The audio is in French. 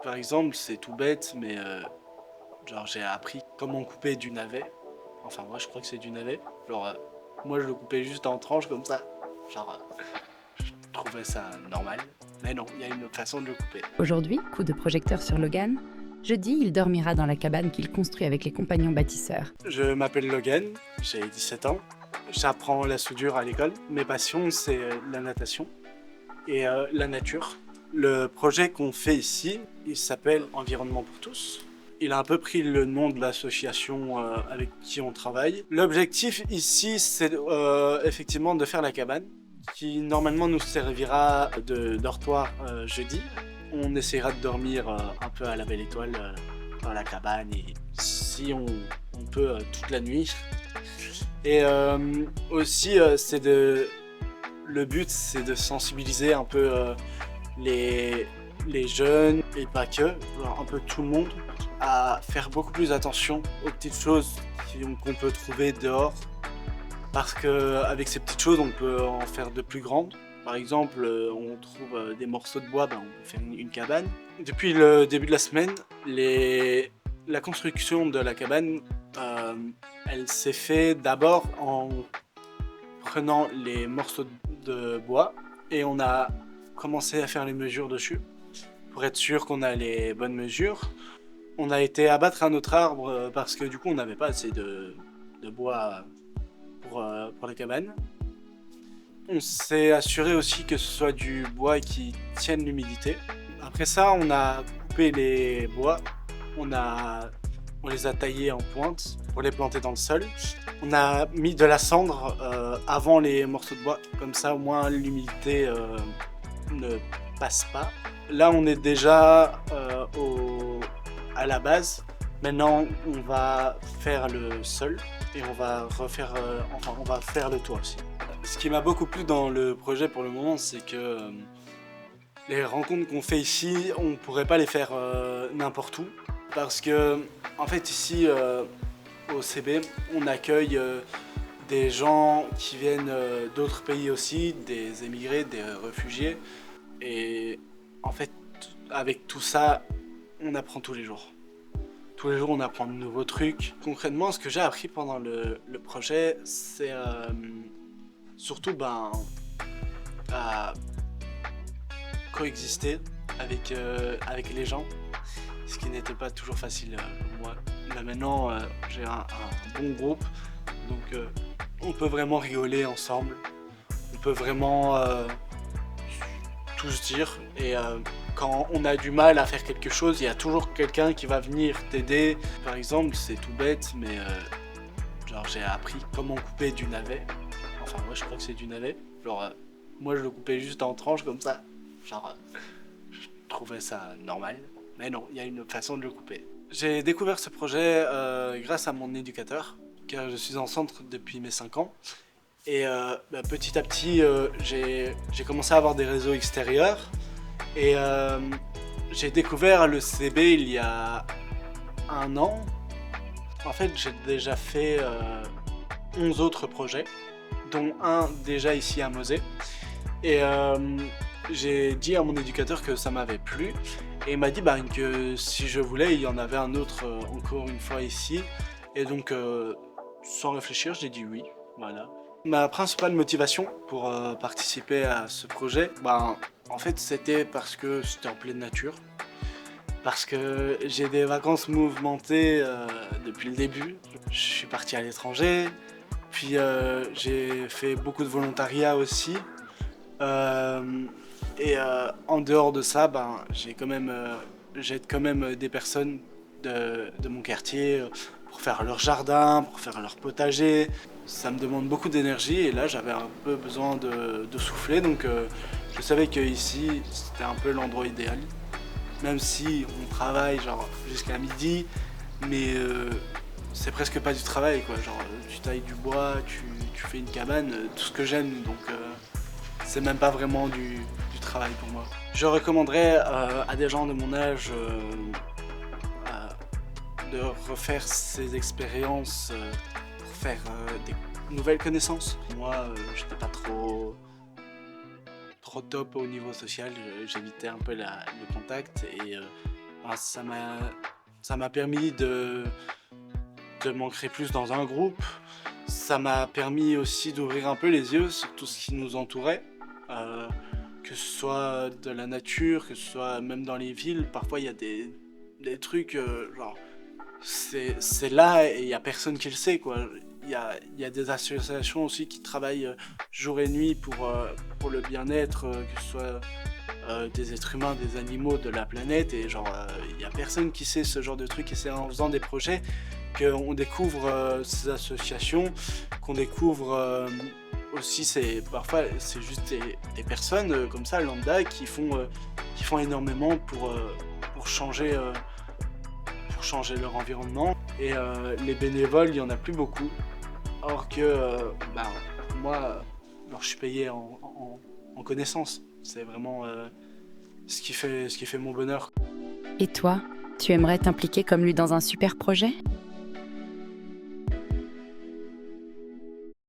Par exemple, c'est tout bête, mais genre j'ai appris comment couper du navet. Enfin, moi je crois que c'est du navet. Genre, moi je le coupais juste en tranches comme ça. Genre, je trouvais ça normal. Mais non, il y a une autre façon de le couper. Aujourd'hui, coup de projecteur sur Logan, jeudi, il dormira dans la cabane qu'il construit avec les compagnons bâtisseurs. Je m'appelle Logan, j'ai 17 ans. J'apprends la soudure à l'école. Mes passions, c'est la natation et la nature. Le projet qu'on fait ici, il s'appelle Environnement pour tous. Il a un peu pris le nom de l'association avec qui on travaille. L'objectif ici, c'est effectivement de faire la cabane, qui normalement nous servira de dortoir jeudi. On essaiera de dormir un peu à la belle étoile dans la cabane et si on peut toute la nuit. Et aussi, le but, c'est de sensibiliser un peu les jeunes et pas que, genre un peu tout le monde, à faire beaucoup plus attention aux petites choses qu'on peut trouver dehors. Parce qu'avec ces petites choses, on peut en faire de plus grandes. Par exemple, on trouve des morceaux de bois, on peut faire une cabane. Depuis le début de la semaine, la construction de la cabane, elle s'est faite d'abord en prenant les morceaux de bois et on a commencé à faire les mesures dessus pour être sûr qu'on a les bonnes mesures. On a été abattre un autre arbre parce que du coup on n'avait pas assez de bois pour la cabane. On s'est assuré aussi que ce soit du bois qui tienne l'humidité. Après ça, on a coupé les bois, on les a taillés en pointe pour les planter dans le sol. On a mis de la cendre avant les morceaux de bois, comme ça au moins l'humidité ne passe pas. Là, on est déjà à la base. Maintenant, on va faire le sol et on va refaire, on va faire le toit aussi. Ce qui m'a beaucoup plu dans le projet pour le moment, c'est que les rencontres qu'on fait ici, on ne pourrait pas les faire n'importe où. Parce que, en fait, ici, au CB, on accueille des gens qui viennent d'autres pays aussi, des émigrés, des réfugiés. Et en fait, avec tout ça, on apprend tous les jours. Tous les jours, on apprend de nouveaux trucs. Concrètement, ce que j'ai appris pendant le projet, c'est surtout à coexister avec les gens, ce qui n'était pas toujours facile pour moi. Là maintenant, j'ai un bon groupe, donc on peut vraiment rigoler ensemble, on peut vraiment tout se dire et quand on a du mal à faire quelque chose, il y a toujours quelqu'un qui va venir t'aider. Par exemple, c'est tout bête, mais genre j'ai appris comment couper du navet. Enfin, moi je crois que c'est du navet. Genre, moi je le coupais juste en tranches comme ça. Genre, je trouvais ça normal. Mais non, il y a une autre façon de le couper. J'ai découvert ce projet grâce à mon éducateur, car je suis en centre depuis mes 5 ans. Et petit à petit, j'ai commencé à avoir des réseaux extérieurs. Et j'ai découvert le CB il y a 1 an. En fait, j'ai déjà fait 11 autres projets, dont un déjà ici à Mosée. Et j'ai dit à mon éducateur que ça m'avait plu. Et il m'a dit que si je voulais, il y en avait un autre encore une fois ici. Et donc, sans réfléchir, j'ai dit oui. Voilà. Ma principale motivation pour participer à ce projet, en fait, c'était parce que c'était en pleine nature. Parce que j'ai des vacances mouvementées depuis le début. Je suis parti à l'étranger, puis j'ai fait beaucoup de volontariat aussi. Et en dehors de ça, j'aide quand même des personnes de mon quartier pour faire leur jardin, pour faire leur potager. Ça me demande beaucoup d'énergie et là j'avais un peu besoin de souffler, donc je savais qu'ici c'était un peu l'endroit idéal. Même si on travaille genre jusqu'à midi, mais c'est presque pas du travail quoi. Genre tu tailles du bois, tu fais une cabane, tout ce que j'aime, donc c'est même pas vraiment du travail pour moi. Je recommanderais à des gens de mon âge de refaire ces expériences pour faire des nouvelles connaissances. Moi, j'étais pas trop top au niveau social, j'évitais un peu le contact et Ah, ça m'a permis de m'ancrer plus dans un groupe. Ça m'a permis aussi d'ouvrir un peu les yeux sur tout ce qui nous entourait. Euh, que ce soit de la nature, que ce soit même dans les villes. Parfois, il y a des trucs, genre, c'est là et il n'y a personne qui le sait, quoi. Il y a des associations aussi qui travaillent jour et nuit pour le bien-être, que ce soit des êtres humains, des animaux, de la planète. Et genre, il n'y a personne qui sait ce genre de trucs. Et c'est en faisant des projets qu'on découvre ces associations, qu'on découvre aussi, parfois c'est juste des personnes comme ça, lambda, qui font énormément pour changer leur environnement. Et les bénévoles, il n'y en a plus beaucoup. Or que moi, alors je suis payé en connaissances. C'est vraiment ce qui fait mon bonheur. Et toi, tu aimerais t'impliquer comme lui dans un super projet ?